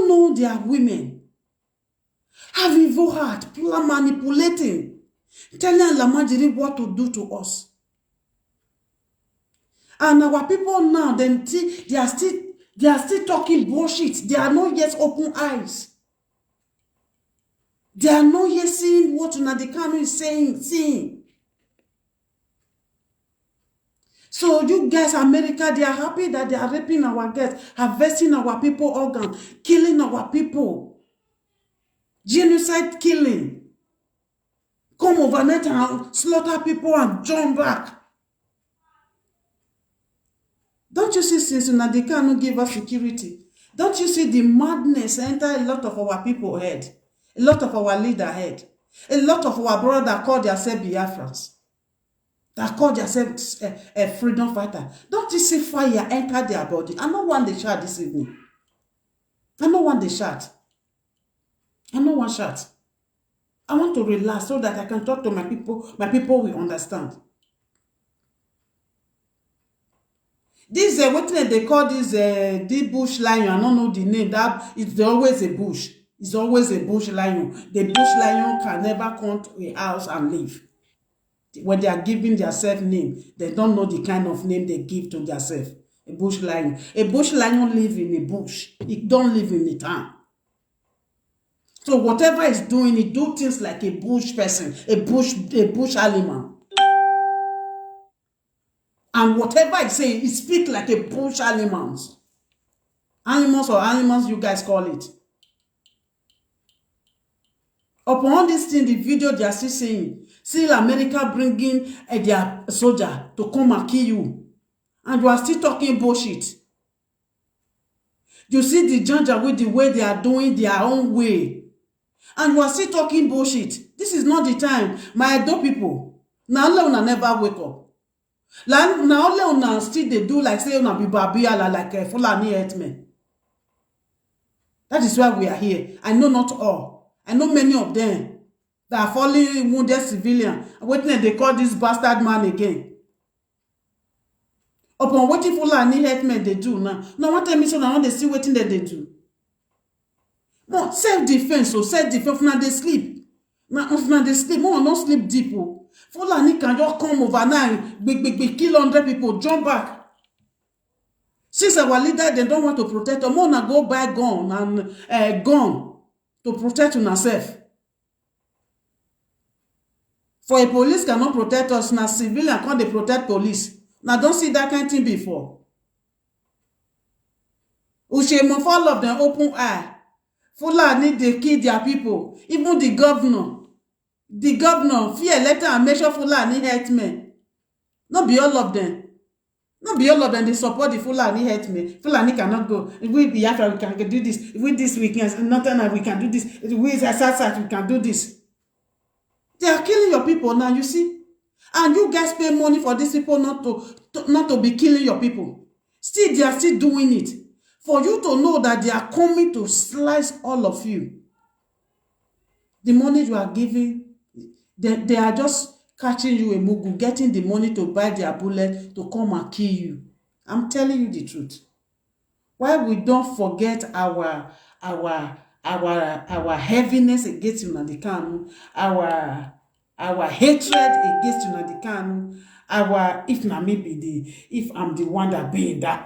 don't know their women. Have evil heart, manipulating, telling Lamajiri what to do to us. And our people now, they are still talking bullshit. They are not yet open eyes. They are not yet seeing what Nnamdi Kanu is seeing. So you guys, America, they are happy that they are raping our girls, harvesting our people organ, killing our people. Genocide killing. Come overnight and slaughter people and jump back. Don't you see, since Nnamdi Kanu give us security? Don't you see the madness enter a lot of our people head? A lot of our leader head? A lot of our brothers call themselves Biafrans. That call themselves a freedom fighter. Don't you see fire enter their body? I don't want the shot this evening. I don't want the shot. I don't want shot. I want to relax so that I can talk to my people. My people will understand. This what they call this the bush lion. I don't know the name. That it's always a bush. It's always a bush lion. The bush lion can never come to a house and live. When they are giving themselves name, they don't know the kind of name they give to themselves. A bush lion. A bush lion live in a bush. It don't live in a town. So whatever it's doing, it do things like a bush person, a bush animal. And whatever it say, it speak like a bush animals. Animals or animals you guys call it. Upon this thing, the video they are still saying, still America bringing their soldier to come and kill you. And you are still talking bullshit. You see the Janja with the way they are doing their own way. And you are still talking bullshit. This is not the time. My Edo people, now una never wake up. Now una still they do like say una be Babia like a Fulani herdsmen. That is why we are here. I know not all. I know many of them that are falling wounded civilian. Waiting, they call this bastard man again. Upon waiting for Fulani herdsmen they do now. Now what time is so now they still waiting that they do. No, self-defense, so self-defense, now they sleep. Now they sleep, no, not sleep deep. Fulani can just come overnight, big, kill 100 people, jump back. Since our leader, they don't want to protect them, more go buy gun and gun to protect yourself. For a police cannot protect us, now civilian can't they protect police. Now don't see that kind of thing before. Ushemo all of them open eye. Fulani they kill their people. Even the governor, fear letter and make sure Fulani herdsmen. Not be all of them. Not be all of them. They support the Fulani herdsmen. Fulani cannot go. If we be after we can do this. If we this weekend, nothing we can do this. If we assassinate, we can do this. They are killing your people now. You see, and you guys pay money for these people not to be killing your people. Still, they are still doing it. For you to know that they are coming to slice all of you. The money you are giving, they are just catching you a mugu, getting the money to buy their bullet to come and kill you. I'm telling you the truth. Why we don't forget our heaviness against Nnamdi Kanu, our hatred against Nnamdi Kanu, if I'm the one that be in that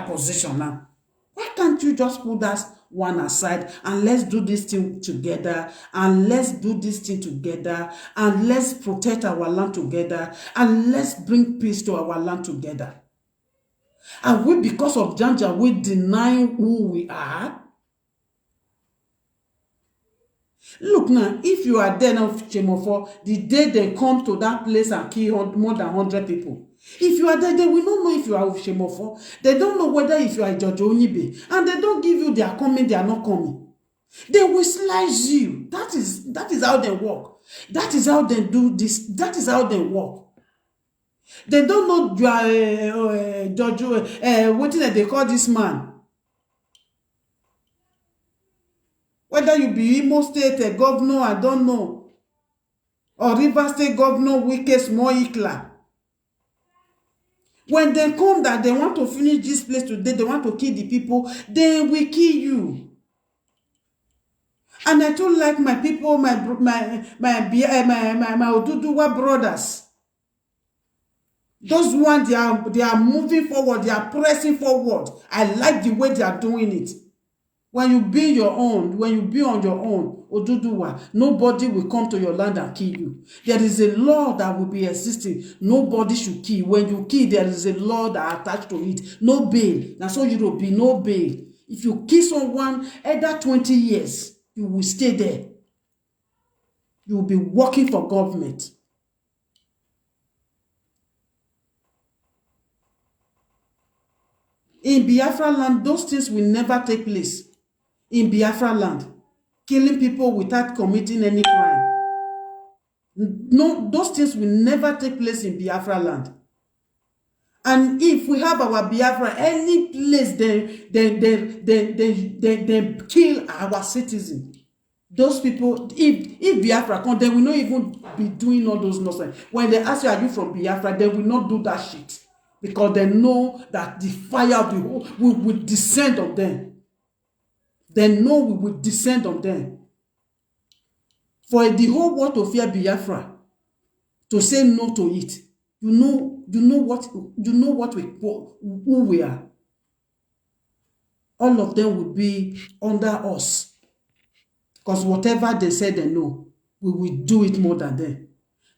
position now. Why can't you just put that one aside and let's do this thing together and let's protect our land together and let's bring peace to our land together? And we, because of Janja, we deny who we are? Look now, if you are there now, Shemofo, the day they come to that place and kill more than 100 people, if you are there, they will not know if you are with Shemofo. They don't know whether if you are George Onibe. And they don't give you they are coming, they are not coming. They will slice you. That is how they work. That is how they do this. That is how they work. They don't know you are George, what did they call this man? Whether you be Imo State a governor, I don't know. Or River State governor, Wike Smoikla. When they come that they want to finish this place today, they want to kill the people, they will kill you. And I don't like my people, my Oduduwa brothers. Those ones, they are moving forward, they are pressing forward. I like the way they are doing it. When you be your own, when you be on your own, Oduduwa, nobody will come to your land and kill you. There is a law that will be existing. Nobody should kill. When you kill, there is a law that attached to it. No bail. That's all you will be, no bail. If you kill someone, either 20 years, you will stay there. You will be working for government. In Biafra land, those things will never take place. In Biafra land, killing people without committing any crime. No, those things will never take place in Biafra land. And if we have our Biafra, any place they kill our citizens. Those people, if Biafra come, they will not even be doing all those nonsense. When they ask you, are you from Biafra, they will not do that shit. Because they know that the fire of the whole will descend on them. They know we will descend on them. For the whole world to fear Biafra, to say no to it, you know what who we are. All of them will be under us. Because whatever they say they know, we will do it more than them.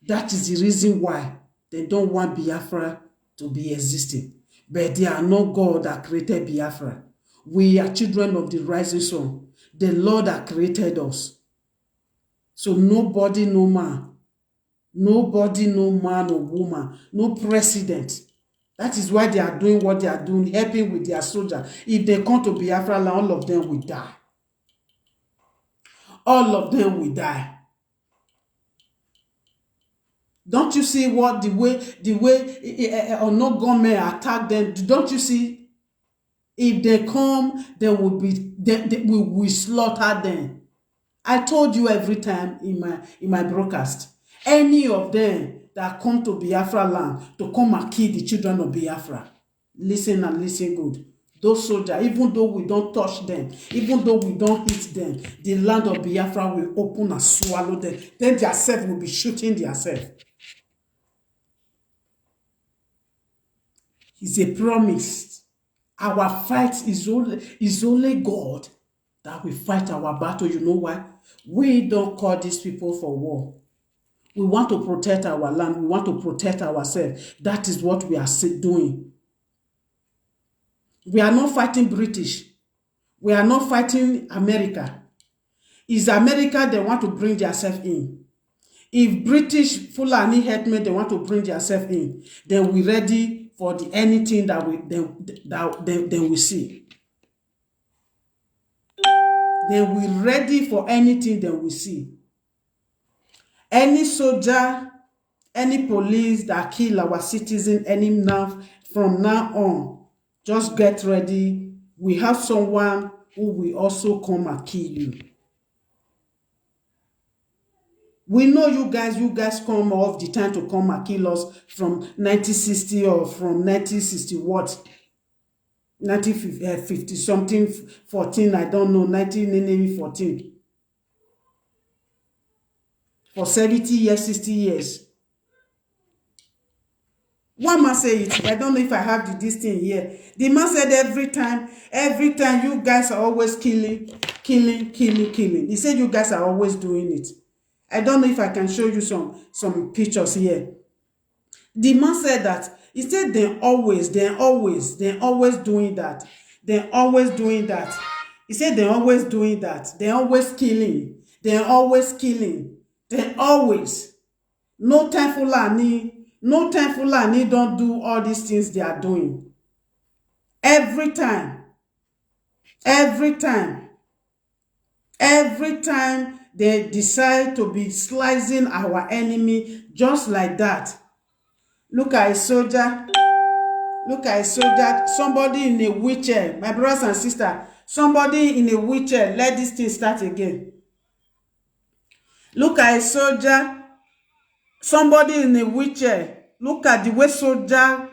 That is the reason why they don't want Biafra to be existing. But they are not God that created Biafra. We are children of the rising sun. The Lord that created us. So nobody, no man. Nobody, no man or woman. No president. That is why they are doing what they are doing, helping with their soldiers. If they come to Biafra, all of them will die. All of them will die. Don't you see what the way no government attack them? Don't you see? If they come, they will be we will slaughter them. I told you every time in my broadcast. Any of them that come to Biafra land to come and kill the children of Biafra, listen and listen good. Those soldiers, even though we don't touch them, even though we don't hit them, the land of Biafra will open and swallow them. Then their self will be shooting their self. It's a promise. Our fight is only God that will fight our battle. You know why? We don't call these people for war. We want to protect our land. We want to protect ourselves. That is what we are doing. We are not fighting British. We are not fighting America. It's America they want to bring themselves in. If British Fulani herdsmen they want to bring themselves in, then we ready for anything that we see. Then we ready for anything that we see. Any soldier, any police that kill our citizen, from now on, just get ready. We have someone who will also come and kill you. We know you guys come off the time to come and kill us from 1960 or from 1960 what? 1950 something 14, I don't know, 1914. For 70 years, 60 years. One man say it. I don't know if I have this thing here. The man said every time you guys are always killing. He said you guys are always doing it. I don't know if I can show you some pictures here. The man said that. He said they're always doing that. They're always doing that. He said they're always doing that. They're always killing. They're always killing. They're always. No time Fulani don't do all these things they are doing. Every time they decide to be slicing our enemy just like that. Look at a soldier. Somebody in a wheelchair. My brothers and sisters, somebody in a wheelchair. Let this thing start again. Look at a soldier. Somebody in a wheelchair. Look at the way soldier